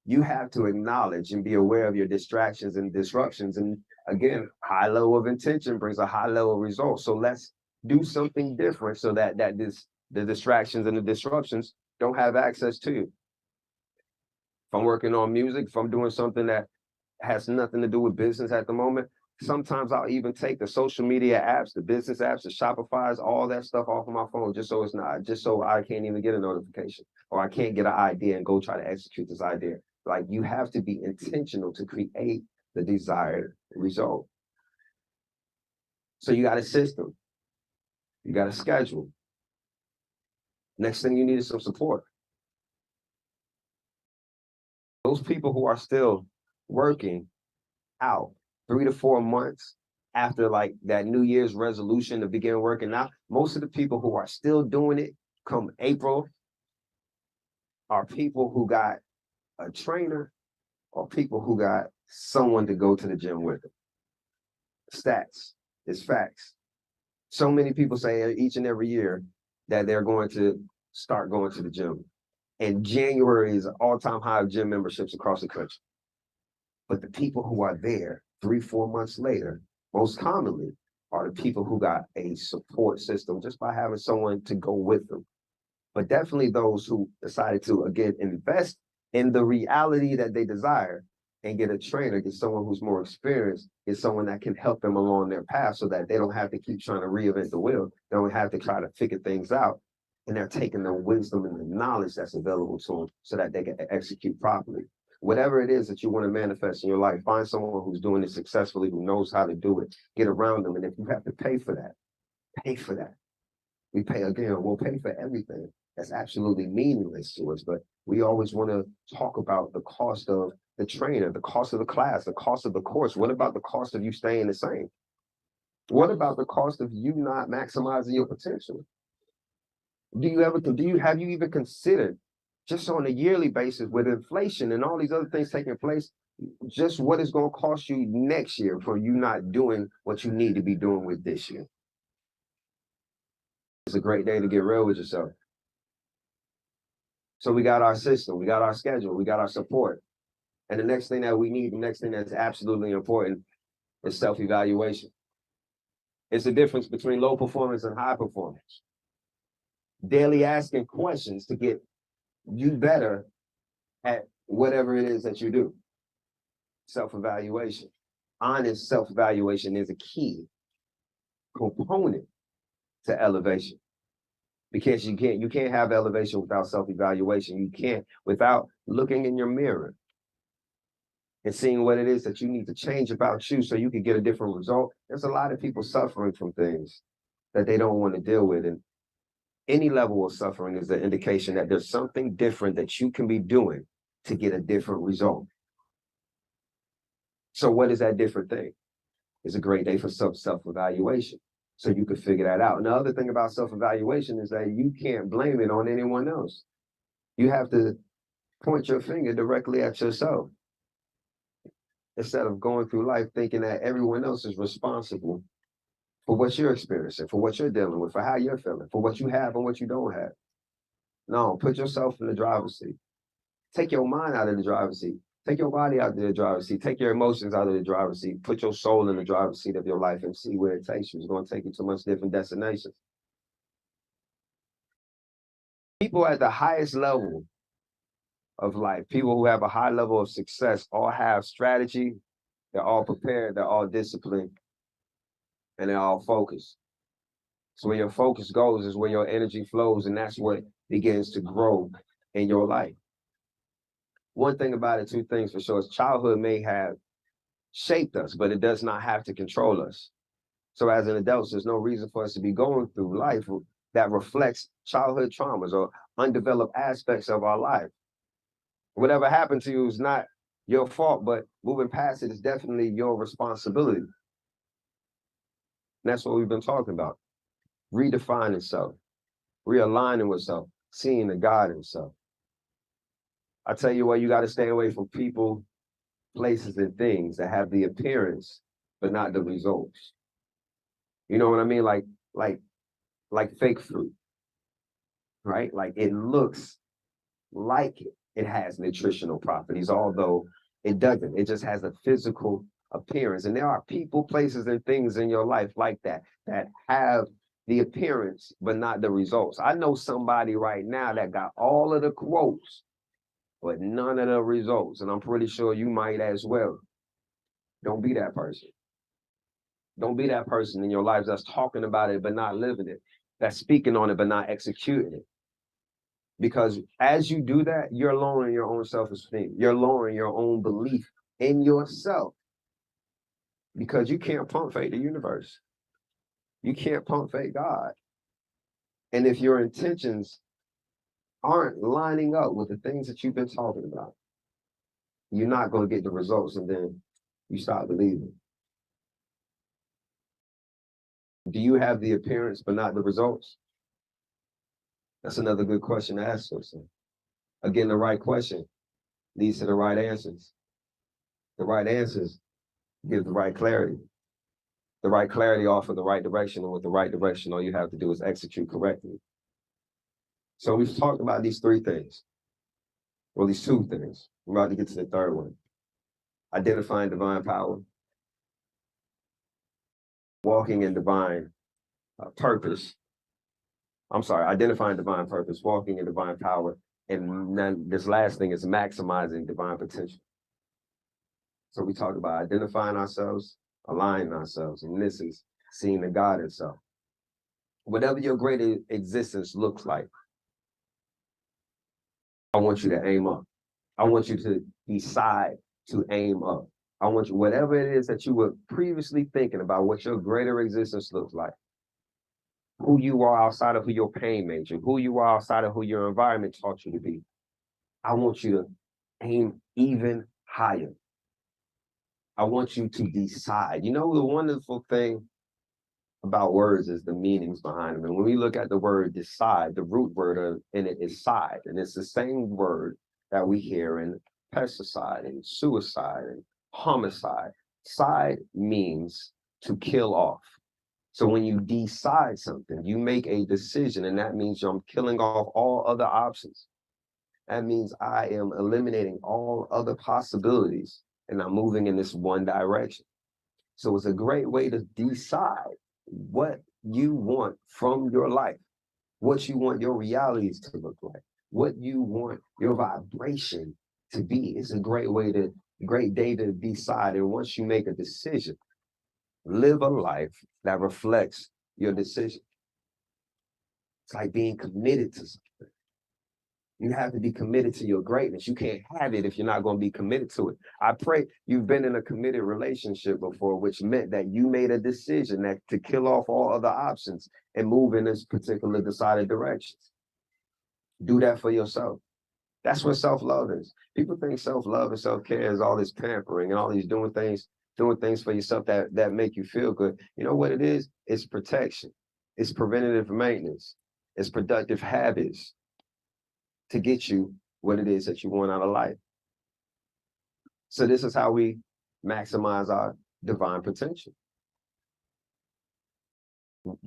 You have to acknowledge and be aware of your distractions and disruptions. And again, high level of intention brings a high level of result. So let's do something different so that the distractions and the disruptions don't have access to you. If I'm working on music, if I'm doing something that has nothing to do with business at the moment, sometimes I'll even take the social media apps, the business apps, the Shopify's, all that stuff off of my phone, just so I can't even get a notification, or I can't get an idea and go try to execute this idea. Like, you have to be intentional to create the desired result. So you got a system, you got a schedule. Next thing you need is some support. Those people who are still working out 3 to 4 months after, like, that New Year's resolution to begin working out, most of the people who are still doing it come April are people who got a trainer or people who got someone to go to the gym with them. Stats, it's facts. So many people say each and every year that they're going to start going to the gym. And January is an all-time high of gym memberships across the country. But the people who are there 3, 4 months later, most commonly, are the people who got a support system just by having someone to go with them. But definitely those who decided to, again, invest in the reality that they desire and get a trainer, get someone who's more experienced, get someone that can help them along their path so that they don't have to keep trying to reinvent the wheel. They don't have to try to figure things out. And they're taking the wisdom and the knowledge that's available to them so that they can execute properly. Whatever it is that you want to manifest in your life, find someone who's doing it successfully, who knows how to do it, get around them. And if you have to pay for that, pay for that. We pay, again, we'll pay for everything. That's absolutely meaningless to us, but we always want to talk about the cost of the trainer, the cost of the class, the cost of the course. What about the cost of you staying the same? What about the cost of you not maximizing your potential? Have you even considered, just on a yearly basis with inflation and all these other things taking place, just what it's going to cost you next year for you not doing what you need to be doing with this year? It's a great day to get real with yourself. So we got our system, we got our schedule, we got our support. And the next thing that we need, the next thing that's absolutely important is self-evaluation. It's the difference between low performance and high performance. Daily asking questions to get you better at whatever it is that you do. Self-evaluation. Honest self-evaluation is a key component to elevation. Because you can't have elevation without self-evaluation. You can't without looking in your mirror and seeing what it is that you need to change about you so you can get a different result. There's a lot of people suffering from things that they don't want to deal with. And any level of suffering is an indication that there's something different that you can be doing to get a different result. So what is that different thing? It's a great day for self-evaluation. So you can figure that out. And the other thing about self-evaluation is that you can't blame it on anyone else. You have to point your finger directly at yourself instead of going through life thinking that everyone else is responsible for what you're experiencing, for what you're dealing with, for how you're feeling, for what you have and what you don't have. No, put yourself in the driver's seat. Take your mind out of the driver's seat. Take your body out of the driver's seat. Take your emotions out of the driver's seat. Put your soul in the driver's seat of your life and see where it takes you. It's going to take you to much different destinations. People at the highest level of life, people who have a high level of success, all have strategy. They're all prepared. They're all disciplined. And they're all focused. So where your focus goes is where your energy flows, and that's what begins to grow in your life. One thing about it, two things for sure, is childhood may have shaped us, but it does not have to control us. So as an adult, there's no reason for us to be going through life that reflects childhood traumas or undeveloped aspects of our life. Whatever happened to you is not your fault, but moving past it is definitely your responsibility. And that's what we've been talking about. Redefining self, realigning with self, seeing the God in self. I tell you what, you got to stay away from people, places, and things that have the appearance, but not the results. You know what I mean? Like fake fruit, right? Like it looks like it has nutritional properties, although it doesn't. It just has a physical appearance. And there are people, places, and things in your life like that have the appearance, but not the results. I know somebody right now that got all of the quotes, but none of the results. And I'm pretty sure you might as well. Don't be that person. Don't be that person in your life that's talking about it, but not living it, that's speaking on it, but not executing it. Because as you do that, you're lowering your own self-esteem. You're lowering your own belief in yourself. Because you can't pump fake the universe. You can't pump fake God. And if your intentions aren't lining up with the things that you've been talking about, you're not going to get the results, and then you stop believing. Do you have the appearance but not the results? That's another good question to ask yourself. Again, the right question leads to the right answers. The right answers give the right clarity. The right clarity offer the right direction, and with the right direction, all you have to do is execute correctly. So we've talked about these three things, or these two things. We're about to get to the third one. Identifying divine power, walking in divine purpose. I'm sorry, identifying divine purpose, walking in divine power, and then this last thing is maximizing divine potential. So we talked about identifying ourselves, aligning ourselves, and this is seeing the God in self. Whatever your greater existence looks like, I want you to aim up. I want you to decide to aim up. I want you, whatever it is that you were previously thinking about, what your greater existence looks like, who you are outside of who your pain made you, who you are outside of who your environment taught you to be. I want you to aim even higher. I want you to decide. You know, the wonderful thing about words is the meanings behind them. And when we look at the word decide, the root word in it is side. And it's the same word that we hear in pesticide and suicide and homicide. Side means to kill off. So when you decide something, you make a decision, and that means I'm killing off all other options. That means I am eliminating all other possibilities, and I'm moving in this one direction. So it's a great way to decide what you want from your life, what you want your realities to look like, what you want your vibration to be. It's a great day to decide. And once you make a decision, live a life that reflects your decision. It's like being committed to something. You have to be committed to your greatness. You can't have it if you're not going to be committed to it. I pray you've been in a committed relationship before, which meant that you made a decision that to kill off all other options and move in this particular decided direction. Do that for yourself. That's what self-love is. People think self-love and self-care is all this pampering and all these doing things for yourself that make you feel good. You know what it is? It's protection. It's preventative maintenance. It's productive habits to get you what it is that you want out of life. So this is how we maximize our divine potential.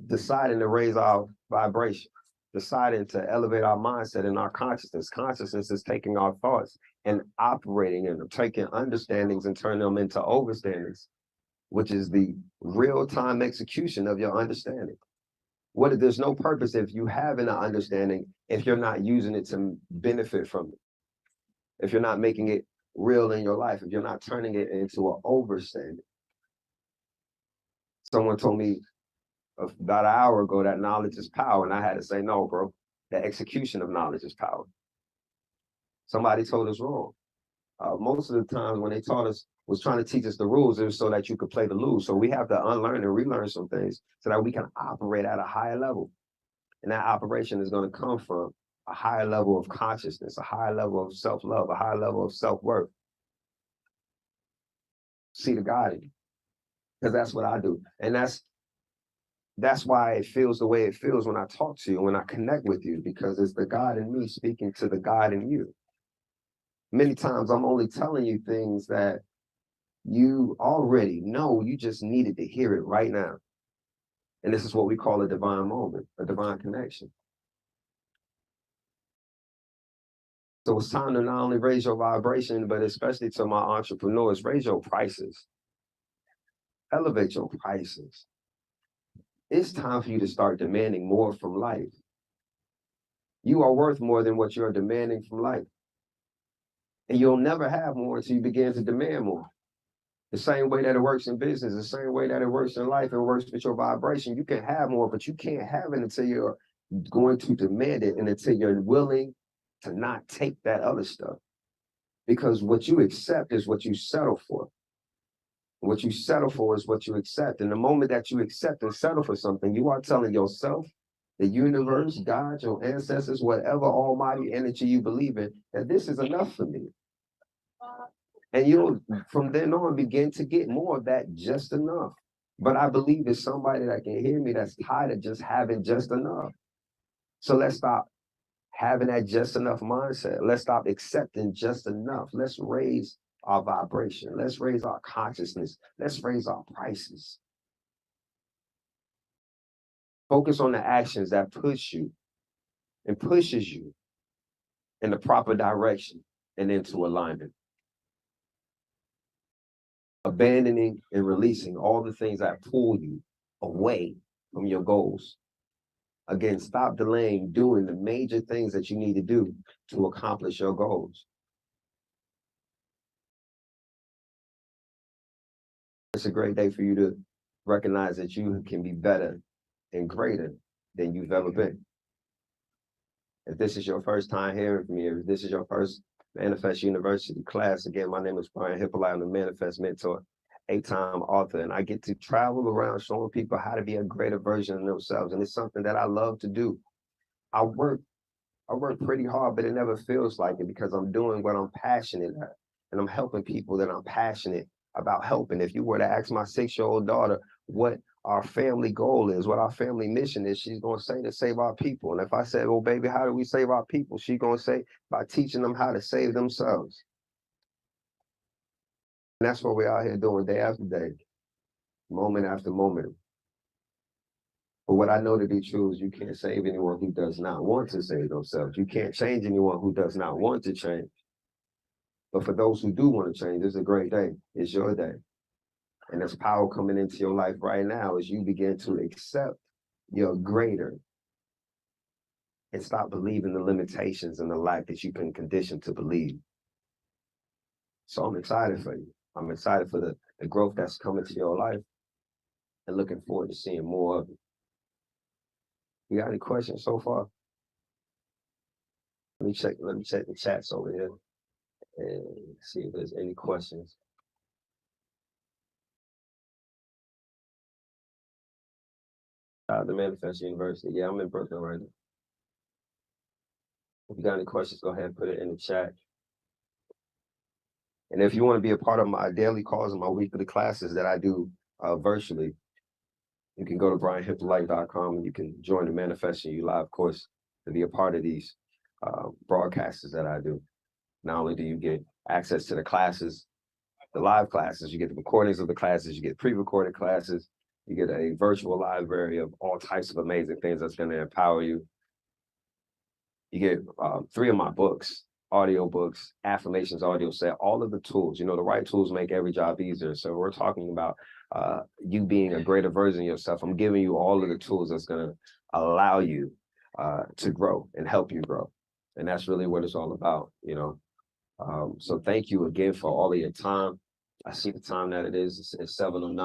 Deciding to raise our vibration, deciding to elevate our mindset and our consciousness. Consciousness is taking our thoughts and operating and taking understandings and turning them into overstandings, which is the real-time execution of your understanding. There's no purpose if you have an understanding if you're not using it to benefit from it. If you're not making it real in your life, if you're not turning it into an overstanding. Someone told me about an hour ago that knowledge is power, and I had to say, no, bro, the execution of knowledge is power. Somebody told us wrong. most of the times when they taught us was trying to teach us the rules, it was so that you could play the lose. So we have to unlearn and relearn some things so that we can operate at a higher level. And that operation is going to come from a higher level of consciousness, a higher level of self-love, a higher level of self-worth. See the God in you, because that's what I do. And that's why it feels the way it feels when I talk to you, when I connect with you, because it's the God in me speaking to the God in you. Many times I'm only telling you things that you already know, you just needed to hear it right now. And this is what we call a divine moment, a divine connection. So it's time to not only raise your vibration, but especially to my entrepreneurs, raise your prices. Elevate your prices. It's time for you to start demanding more from life. You are worth more than what you're demanding from life. And you'll never have more until you begin to demand more. The same way that it works in business, the same way that it works in life, it works with your vibration. You can have more, but you can't have it until you're going to demand it and until you're willing to not take that other stuff. Because what you accept is what you settle for. What you settle for is what you accept. And the moment that you accept and settle for something, you are telling yourself, the universe, God, your ancestors, whatever almighty energy you believe in, that this is enough for me. And you'll, from then on, begin to get more of that just enough. But I believe there's somebody that can hear me that's tired of just having just enough. So let's stop having that just enough mindset. Let's stop accepting just enough. Let's raise our vibration. Let's raise our consciousness. Let's raise our prices. Focus on the actions that push you and pushes you in the proper direction and into alignment. Abandoning and releasing all the things that pull you away from your goals. Again, stop delaying doing the major things that you need to do to accomplish your goals. It's a great day for you to recognize that you can be better and greater than you've ever been. If this is your first time hearing from me, if this is your first Manifest University class, again, my name is Brian Hyppolite. I'm the Manifest Mentor, 8-time author, and I get to travel around showing people how to be a greater version of themselves. And it's something that I love to do. I work pretty hard, but it never feels like it because I'm doing what I'm passionate at. And I'm helping people that I'm passionate about helping. If you were to ask my 6-year-old daughter what our family goal is, what our family mission is, she's going to say to save our people. And if I said, well, baby, how do we save our people? She's going to say by teaching them how to save themselves. And that's what we're out here doing day after day, moment after moment. But what I know to be true is you can't save anyone who does not want to save themselves. You can't change anyone who does not want to change. But for those who do want to change, it's a great day. It's your day. And there's power coming into your life right now as you begin to accept your greater and stop believing the limitations and the lack that you've been conditioned to believe. So I'm excited for you. I'm excited for the growth that's coming to your life and looking forward to seeing more of it. You got any questions so far? Let me check the chats over here and see if there's any questions. The Manifest University. Yeah, I'm in Brooklyn right now. If you got any questions, go ahead and put it in the chat. And if you want to be a part of my daily calls and my weekly classes that I do virtually, you can go to brianhyppolite.com and you can join the Manifesting You Live course to be a part of these broadcasts that I do. Not only do you get access to the classes, the live classes, you get the recordings of the classes, you get pre-recorded classes, you get a virtual library of all types of amazing things that's going to empower you. You get 3 of my books, audio books, Affirmations audio set, all of the tools. You know, the right tools make every job easier. So we're talking about you being a greater version of yourself. I'm giving you all of the tools that's going to allow you to grow and help you grow. And that's really what it's all about, you know. So thank you again for all of your time. I see the time that it is. It's 7:09.